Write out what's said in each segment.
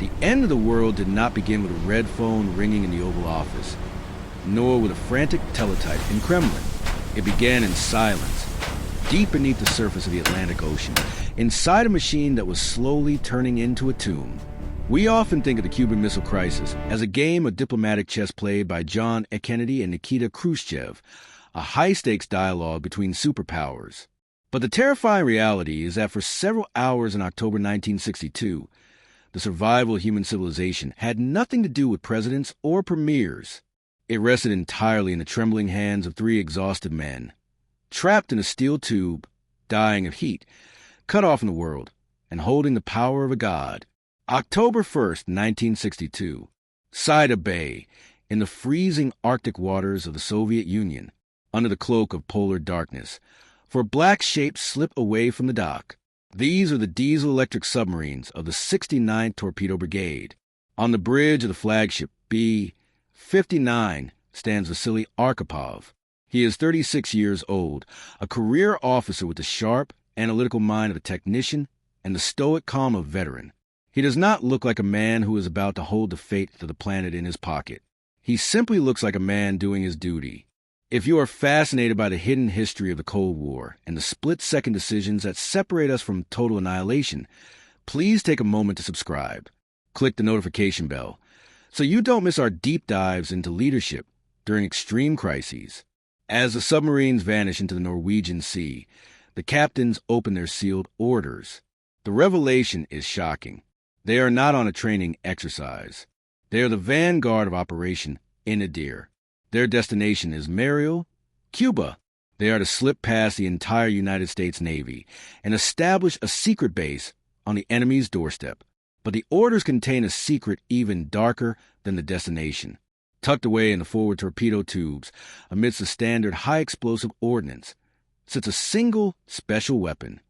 The end of the world did not begin with a red phone ringing in the Oval Office, nor with a frantic teletype in Kremlin. It began in silence, deep beneath the surface of the Atlantic Ocean, inside a machine that was slowly turning into a tomb. We often think of the Cuban Missile Crisis as a game of diplomatic chess played by John F. Kennedy and Nikita Khrushchev, a high-stakes dialogue between superpowers. But the terrifying reality is that for several hours in October 1962, the survival of human civilization had nothing to do with presidents or premiers. It rested entirely in the trembling hands of three exhausted men, trapped in a steel tube, dying of heat, cut off from the world, and holding the power of a god. October 1st, 1962, Saida Bay, in the freezing Arctic waters of the Soviet Union, under the cloak of polar darkness, for black shapes slip away from the dock. These are the diesel-electric submarines of the 69th Torpedo Brigade. On the bridge of the flagship B-59 stands Vasily Arkhipov. He is 36 years old, a career officer with the sharp, analytical mind of a technician and the stoic calm of a veteran. He does not look like a man who is about to hold the fate of the planet in his pocket. He simply looks like a man doing his duty. If you are fascinated by the hidden history of the Cold War and the split-second decisions that separate us from total annihilation, please take a moment to subscribe. Click the notification bell so you don't miss our deep dives into leadership during extreme crises. As the submarines vanish into the Norwegian Sea, the captains open their sealed orders. The revelation is shocking. They are not on a training exercise. They are the vanguard of Operation Inadir. Their destination is Mariel, Cuba. They are to slip past the entire United States Navy and establish a secret base on the enemy's doorstep. But the orders contain a secret even darker than the destination. Tucked away in the forward torpedo tubes, amidst the standard high-explosive ordnance, sits a single special weapon.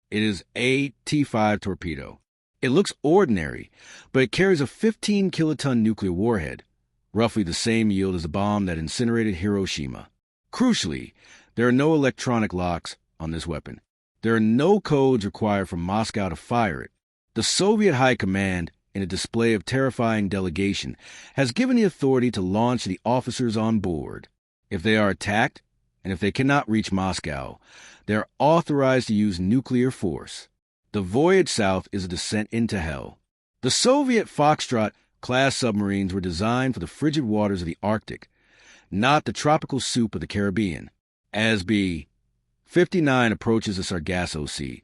It is a T-5 torpedo. It looks ordinary, but it carries a 15-kiloton nuclear warhead, roughly the same yield as the bomb that incinerated Hiroshima. Crucially, there are no electronic locks on this weapon. There are no codes required from Moscow to fire it. The Soviet High Command, in a display of terrifying delegation, has given the authority to launch the officers on board. If they are attacked, and if they cannot reach Moscow, they are authorized to use nuclear force. The voyage south is a descent into hell. The Soviet Foxtrot-class submarines were designed for the frigid waters of the Arctic, not the tropical soup of the Caribbean. As B-59 approaches the Sargasso Sea,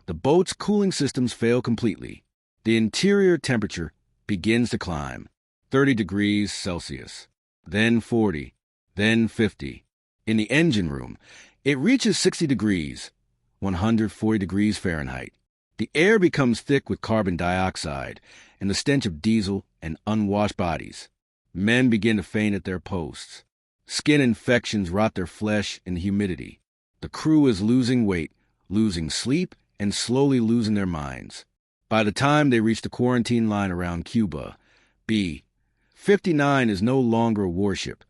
the boat's cooling systems fail completely. The interior temperature begins to climb, 30 degrees Celsius, then 40, then 50. In the engine room, it reaches 60 degrees, 140 degrees Fahrenheit. The air becomes thick with carbon dioxide and the stench of diesel and unwashed bodies. Men begin to faint at their posts. Skin infections rot their flesh in the humidity. The crew is losing weight, losing sleep, and slowly losing their minds. By the time they reach the quarantine line around Cuba, B-59 is no longer a warship.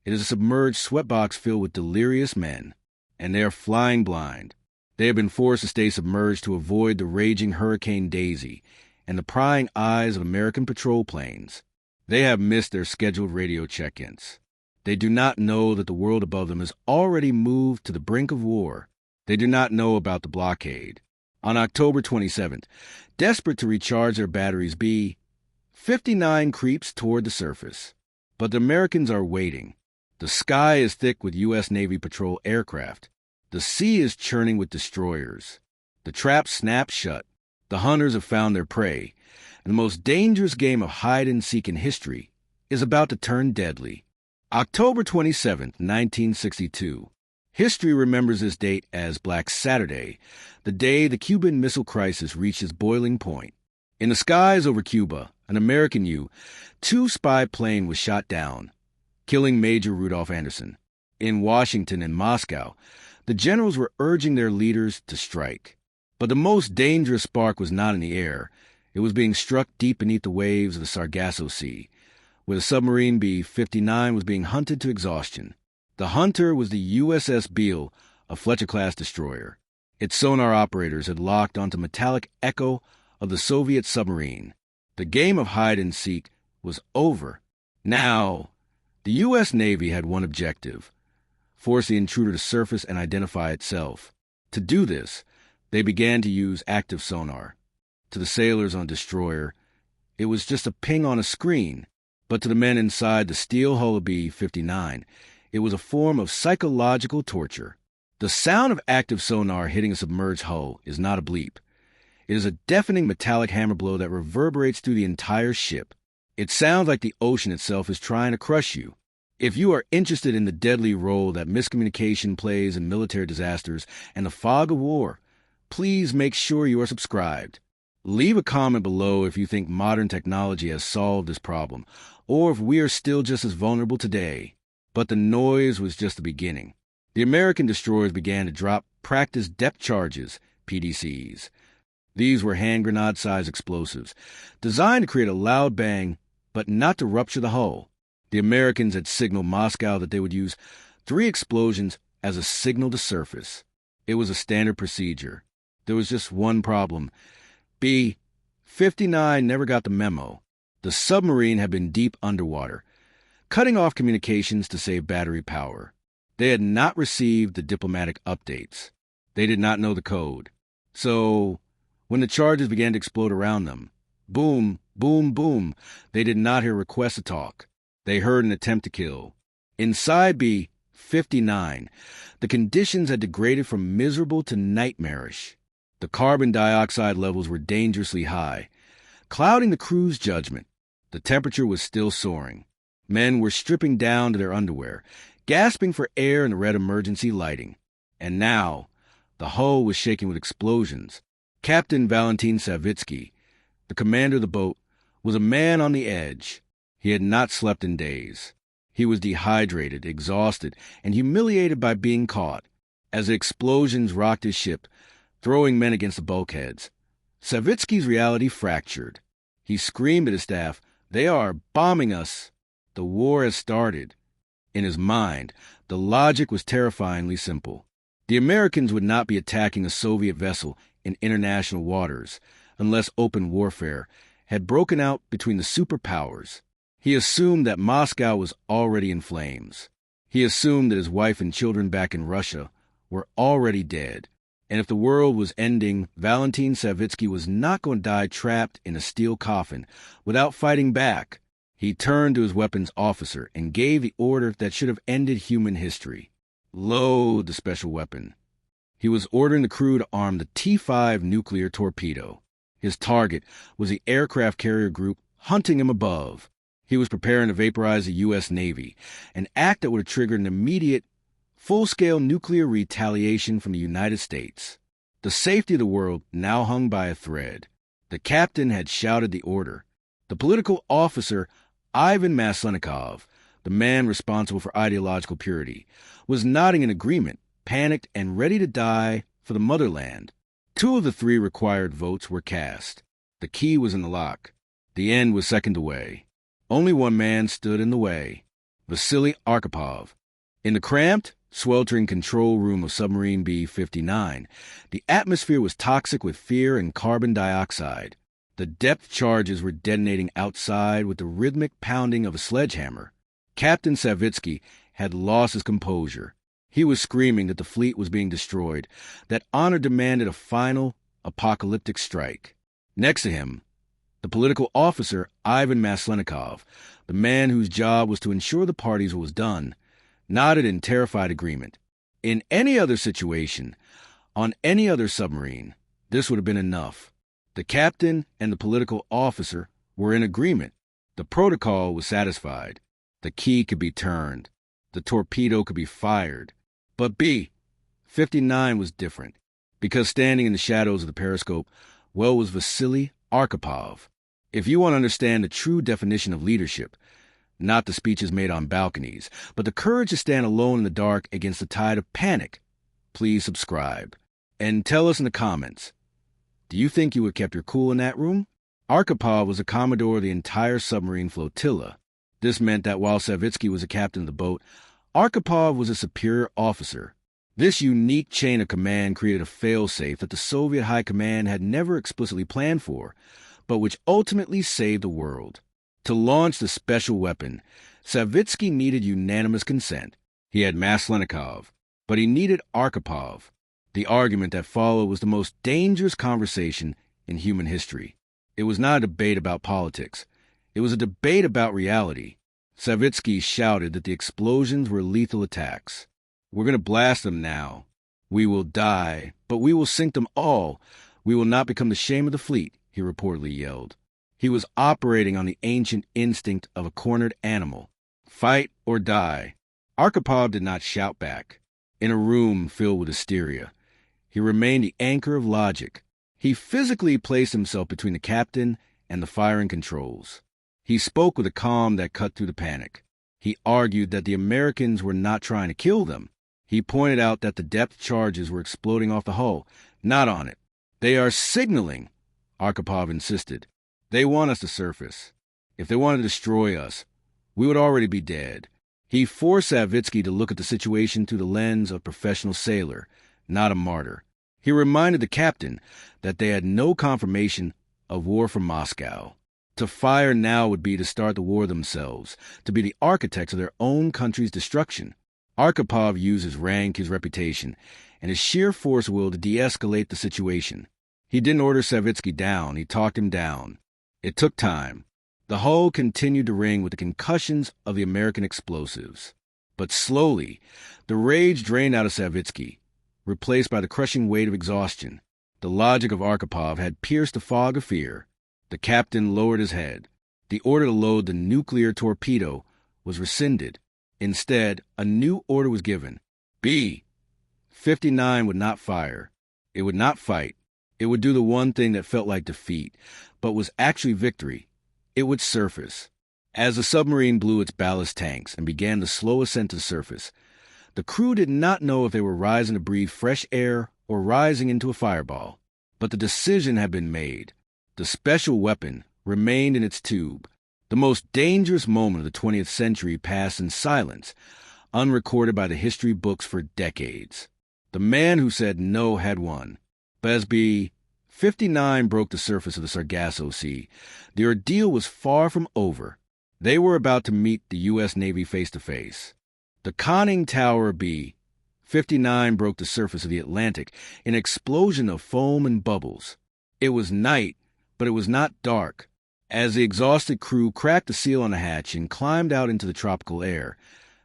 It is a submerged sweatbox filled with delirious men, and they are flying blind. They have been forced to stay submerged to avoid the raging Hurricane Daisy and the prying eyes of American patrol planes. They have missed their scheduled radio check-ins. They do not know that the world above them has already moved to the brink of war. They do not know about the blockade. On October 27th, desperate to recharge their batteries, B-59 creeps toward the surface. But the Americans are waiting. The sky is thick with U.S. Navy patrol aircraft. The sea is churning with destroyers. The trap snaps shut. The hunters have found their prey, and the most dangerous game of hide-and-seek in history is about to turn deadly. October 27, 1962. History remembers this date as Black Saturday, the day the Cuban Missile Crisis reached its boiling point. In the skies over Cuba, an American U-2 spy plane was shot down, killing Major Rudolph Anderson. In Washington and Moscow, the generals were urging their leaders to strike. But the most dangerous spark was not in the air. It was being struck deep beneath the waves of the Sargasso Sea, where the submarine B-59 was being hunted to exhaustion. The hunter was the USS Beale, a Fletcher-class destroyer. Its sonar operators had locked onto metallic echo of the Soviet submarine. The game of hide-and-seek was over. Now, the U.S. Navy had one objective: force the intruder to surface and identify itself. To do this, they began to use active sonar. To the sailors on destroyer, it was just a ping on a screen, but to the men inside the steel hull of B-59, it was a form of psychological torture. The sound of active sonar hitting a submerged hull is not a bleep. It is a deafening metallic hammer blow that reverberates through the entire ship. It sounds like the ocean itself is trying to crush you. If you are interested in the deadly role that miscommunication plays in military disasters and the fog of war, please make sure you are subscribed. Leave a comment below if you think modern technology has solved this problem, or if we are still just as vulnerable today. But the noise was just the beginning. The American destroyers began to drop practice depth charges, PDCs. These were hand grenade-sized explosives, designed to create a loud bang, but not to rupture the hull. The Americans had signaled Moscow that they would use 3 explosions as a signal to surface. It was a standard procedure. There was just one problem. B-59 never got the memo. The submarine had been deep underwater, cutting off communications to save battery power. They had not received the diplomatic updates. They did not know the code. So, when the charges began to explode around them, boom, boom, boom, they did not hear requests to talk. They heard an attempt to kill. Inside B-59, the conditions had degraded from miserable to nightmarish. The carbon dioxide levels were dangerously high, clouding the crew's judgment. The temperature was still soaring. Men were stripping down to their underwear, gasping for air in the red emergency lighting. And now, the hull was shaking with explosions. Captain Valentin Savitsky, the commander of the boat, was a man on the edge. He had not slept in days. He was dehydrated, exhausted, and humiliated by being caught. As the explosions rocked his ship, throwing men against the bulkheads, Savitsky's reality fractured. He screamed at his staff, "They are bombing us. The war has started." In his mind, the logic was terrifyingly simple. The Americans would not be attacking a Soviet vessel in international waters unless open warfare had broken out between the superpowers. He assumed that Moscow was already in flames. He assumed that his wife and children back in Russia were already dead. And if the world was ending, Valentin Savitsky was not going to die trapped in a steel coffin without fighting back. He turned to his weapons officer and gave the order that should have ended human history. Load the special weapon. He was ordering the crew to arm the T-5 nuclear torpedo. His target was the aircraft carrier group hunting him above. He was preparing to vaporize the U.S. Navy, an act that would have triggered an immediate, full-scale nuclear retaliation from the United States. The safety of the world now hung by a thread. The captain had shouted the order. The political officer, Ivan Maslenikov, the man responsible for ideological purity, was nodding in agreement, panicked and ready to die for the motherland. 2 of the 3 required votes were cast. The key was in the lock. The end was seconds away. Only one man stood in the way: Vasily Arkhipov. In the cramped, sweltering control room of submarine B-59, the atmosphere was toxic with fear and carbon dioxide. The depth charges were detonating outside with the rhythmic pounding of a sledgehammer. Captain Savitsky had lost his composure. He was screaming that the fleet was being destroyed, that honor demanded a final, apocalyptic strike. Next to him, the political officer, Ivan Maslenikov, the man whose job was to ensure the parties was done, nodded in terrified agreement. In any other situation, on any other submarine, this would have been enough. The captain and the political officer were in agreement. The protocol was satisfied. The key could be turned. The torpedo could be fired. But B-59 was different, because standing in the shadows of the periscope, well, was Vasily Arkhipov. If you want to understand the true definition of leadership, not the speeches made on balconies, but the courage to stand alone in the dark against the tide of panic, please subscribe. And tell us in the comments, do you think you would have kept your cool in that room? Arkhipov was a commodore of the entire submarine flotilla. This meant that while Savitsky was a captain of the boat, Arkhipov was a superior officer. This unique chain of command created a fail-safe that the Soviet High Command had never explicitly planned for, but which ultimately saved the world. To launch the special weapon, Savitsky needed unanimous consent. He had Maslenikov, but he needed Arkhipov. The argument that followed was the most dangerous conversation in human history. It was not a debate about politics. It was a debate about reality. Savitsky shouted that the explosions were lethal attacks. "We're going to blast them now. We will die, but we will sink them all. We will not become the shame of the fleet," he reportedly yelled. He was operating on the ancient instinct of a cornered animal. Fight or die. Arkhipov did not shout back. In a room filled with hysteria, he remained the anchor of logic. He physically placed himself between the captain and the firing controls. He spoke with a calm that cut through the panic. He argued that the Americans were not trying to kill them. He pointed out that the depth charges were exploding off the hull, not on it. "They are signaling," Arkhipov insisted. "They want us to surface. If they wanted to destroy us, we would already be dead." He forced Savitsky to look at the situation through the lens of a professional sailor, not a martyr. He reminded the captain that they had no confirmation of war from Moscow. To fire now would be to start the war themselves, to be the architects of their own country's destruction. Arkhipov used his rank, his reputation, and his sheer force will to de-escalate the situation. He didn't order Savitsky down, he talked him down. It took time. The hull continued to ring with the concussions of the American explosives. But slowly, the rage drained out of Savitsky, replaced by the crushing weight of exhaustion. The logic of Arkhipov had pierced the fog of fear. The captain lowered his head. The order to load the nuclear torpedo was rescinded. Instead, a new order was given. B. 59 would not fire. It would not fight. It would do the one thing that felt like defeat, but was actually victory. It would surface. As the submarine blew its ballast tanks and began the slow ascent to the surface, the crew did not know if they were rising to breathe fresh air or rising into a fireball. But the decision had been made. The special weapon remained in its tube. The most dangerous moment of the 20th century passed in silence, unrecorded by the history books for decades. The man who said no had won. But as B 59 broke the surface of the Sargasso Sea, the ordeal was far from over. They were about to meet the U.S. Navy face-to-face. The conning tower of B 59 broke the surface of the Atlantic in an explosion of foam and bubbles. It was night, but it was not dark. As the exhausted crew cracked the seal on the hatch and climbed out into the tropical air,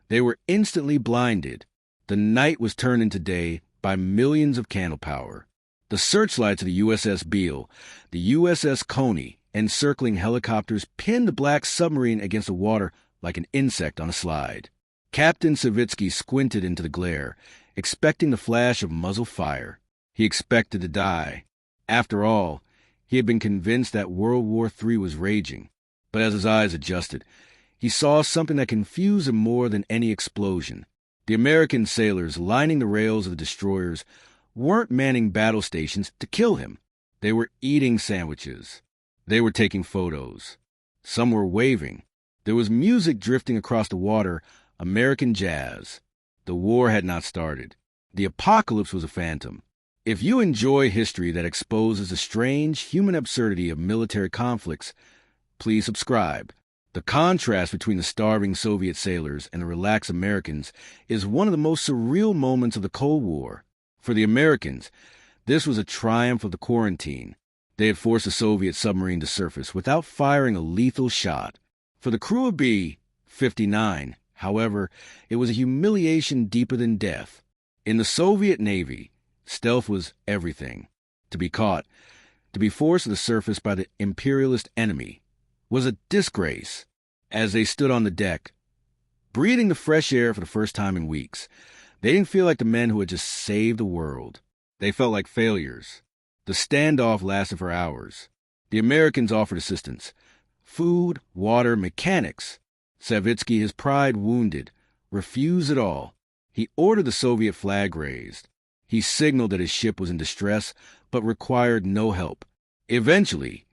they were instantly blinded. The night was turned into day by millions of candle power. The searchlights of the USS Beale, the USS Coney, and circling helicopters pinned the black submarine against the water like an insect on a slide. Captain Savitsky squinted into the glare, expecting the flash of muzzle fire. He expected to die. After all, he had been convinced that World War III was raging. But as his eyes adjusted, he saw something that confused him more than any explosion. The American sailors lining the rails of the destroyers weren't manning battle stations to kill him. They were eating sandwiches. They were taking photos. Some were waving. There was music drifting across the water, American jazz. The war had not started. The apocalypse was a phantom. If you enjoy history that exposes the strange human absurdity of military conflicts, please subscribe. The contrast between the starving Soviet sailors and the relaxed Americans is one of the most surreal moments of the Cold War. For the Americans, this was a triumph of the quarantine. They had forced a Soviet submarine to surface without firing a lethal shot. For the crew of B 59, however, it was a humiliation deeper than death. In the Soviet Navy, stealth was everything. To be caught, to be forced to the surface by the imperialist enemy, was a disgrace. As they stood on the deck, breathing the fresh air for the first time in weeks, they didn't feel like the men who had just saved the world. They felt like failures. The standoff lasted for hours. The Americans offered assistance. Food, water, mechanics. Savitsky, his pride wounded, refused it all. He ordered the Soviet flag raised. He signaled that his ship was in distress, but required no help. Eventually,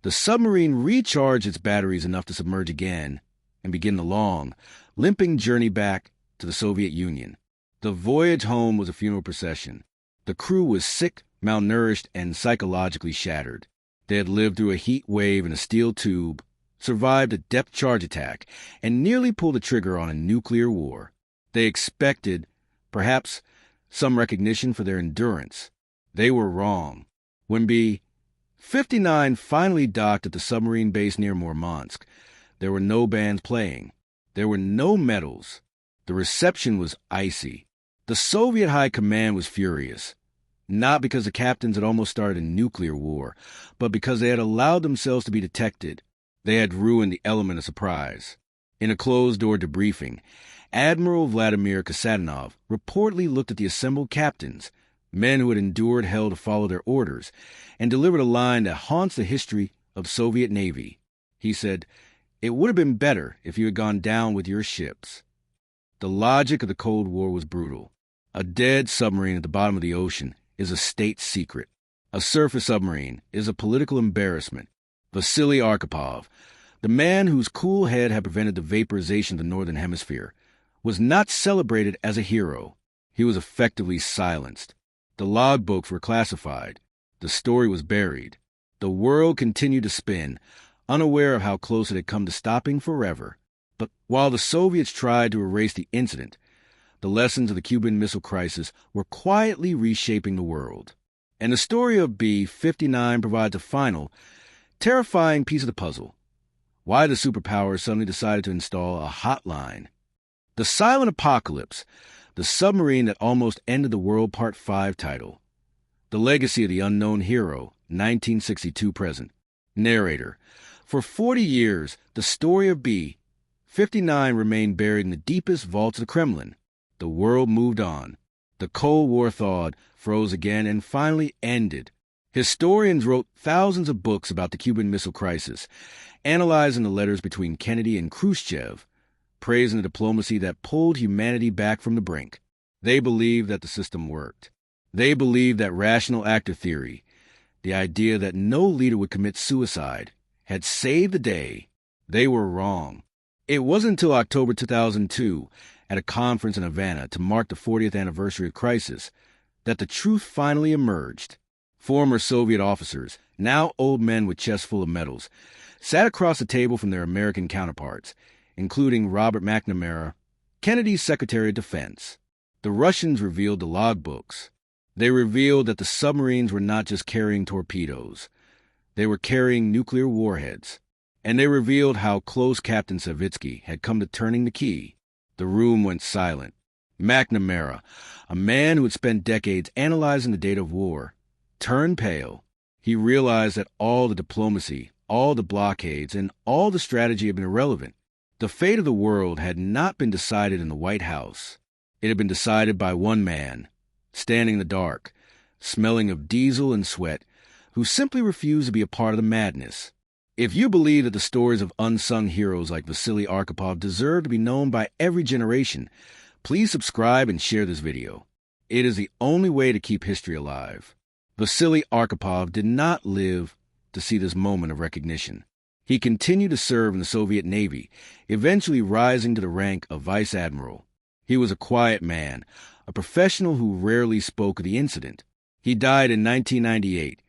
the submarine recharged its batteries enough to submerge again and begin the long, limping journey back to the Soviet Union. The voyage home was a funeral procession. The crew was sick, malnourished, and psychologically shattered. They had lived through a heat wave in a steel tube, survived a depth charge attack, and nearly pulled the trigger on a nuclear war. They expected, perhaps, some recognition for their endurance. They were wrong. When B-59 finally docked at the submarine base near Murmansk, there were no bands playing. There were no medals. The reception was icy. The Soviet High Command was furious, not because the captains had almost started a nuclear war, but because they had allowed themselves to be detected. They had ruined the element of surprise. In a closed-door debriefing, Admiral Vladimir Kasatonov reportedly looked at the assembled captains, men who had endured hell to follow their orders, and delivered a line that haunts the history of the Soviet Navy. He said, "It would have been better if you had gone down with your ships." The logic of the Cold War was brutal. A dead submarine at the bottom of the ocean is a state secret. A surface submarine is a political embarrassment. Vasily Arkhipov, the man whose cool head had prevented the vaporization of the Northern Hemisphere, was not celebrated as a hero. He was effectively silenced. The logbooks were classified. The story was buried. The world continued to spin, unaware of how close it had come to stopping forever. But while the Soviets tried to erase the incident, the lessons of the Cuban Missile Crisis were quietly reshaping the world. And the story of B-59 provides a final, terrifying piece of the puzzle. Why the superpowers suddenly decided to install a hotline. The Silent Apocalypse, the submarine that almost ended the world Part 5 title. The legacy of the unknown hero, 1962 present. Narrator. For 40 years, the story of B-59 remained buried in the deepest vaults of the Kremlin. The world moved on. The Cold War thawed, froze again, and finally ended. Historians wrote thousands of books about the Cuban Missile Crisis, analyzing the letters between Kennedy and Khrushchev, praising the diplomacy that pulled humanity back from the brink. They believed that the system worked. They believed that rational actor theory, the idea that no leader would commit suicide, had saved the day. They were wrong. It wasn't until October 2002, at a conference in Havana to mark the 40th anniversary of the crisis, that the truth finally emerged. Former Soviet officers, now old men with chests full of medals, sat across the table from their American counterparts, including Robert McNamara, Kennedy's Secretary of Defense. The Russians revealed the logbooks. They revealed that the submarines were not just carrying torpedoes. They were carrying nuclear warheads. And they revealed how close Captain Savitsky had come to turning the key. The room went silent. McNamara, a man who had spent decades analyzing the data of war, turned pale. He realized that all the diplomacy, all the blockades, and all the strategy had been irrelevant. The fate of the world had not been decided in the White House. It had been decided by one man, standing in the dark, smelling of diesel and sweat, who simply refused to be a part of the madness. If you believe that the stories of unsung heroes like Vasily Arkhipov deserve to be known by every generation, please subscribe and share this video. It is the only way to keep history alive. Vasily Arkhipov did not live to see this moment of recognition. He continued to serve in the Soviet Navy, eventually rising to the rank of Vice Admiral. He was a quiet man, a professional who rarely spoke of the incident. He died in 1998.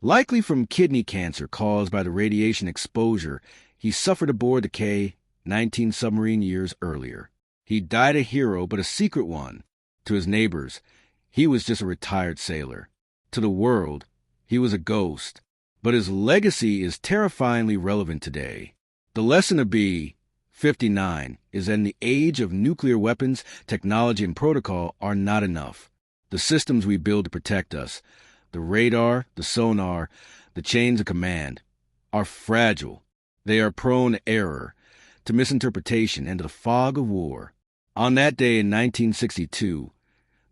Likely from kidney cancer caused by the radiation exposure he suffered aboard the K-19 submarine years earlier. He died a hero, but a secret one. To his neighbors, he was just a retired sailor. To the world, he was a ghost. But his legacy is terrifyingly relevant today. The lesson of B-59 is that in the age of nuclear weapons, technology and protocol are not enough. The systems we build to protect us, the radar, the sonar, the chains of command, are fragile. They are prone to error, to misinterpretation, and to the fog of war. On that day in 1962,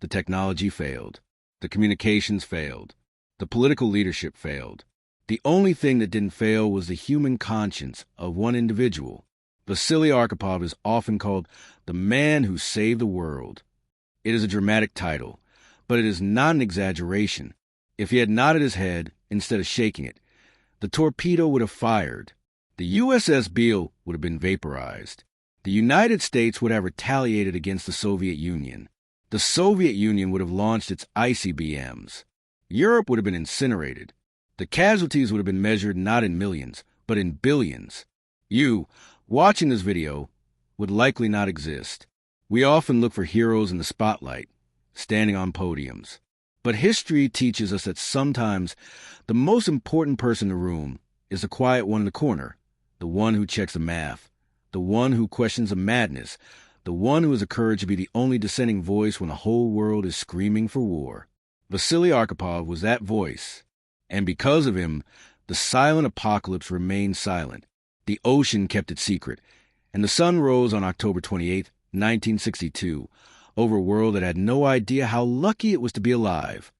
the technology failed. The communications failed. The political leadership failed. The only thing that didn't fail was the human conscience of one individual. Vasily Arkhipov is often called the man who saved the world. It is a dramatic title, but it is not an exaggeration. If he had nodded his head instead of shaking it, the torpedo would have fired. The USS Beale would have been vaporized. The United States would have retaliated against the Soviet Union. The Soviet Union would have launched its ICBMs. Europe would have been incinerated. The casualties would have been measured not in millions, but in billions. You, watching this video, would likely not exist. We often look for heroes in the spotlight, standing on podiums. But history teaches us that sometimes the most important person in the room is the quiet one in the corner, the one who checks the math, the one who questions the madness, the one who has the courage to be the only dissenting voice when the whole world is screaming for war. Vasily Arkhipov was that voice, and because of him, the silent apocalypse remained silent. The ocean kept it secret, and the sun rose on October 28, 1962, over a world that had no idea how lucky it was to be alive.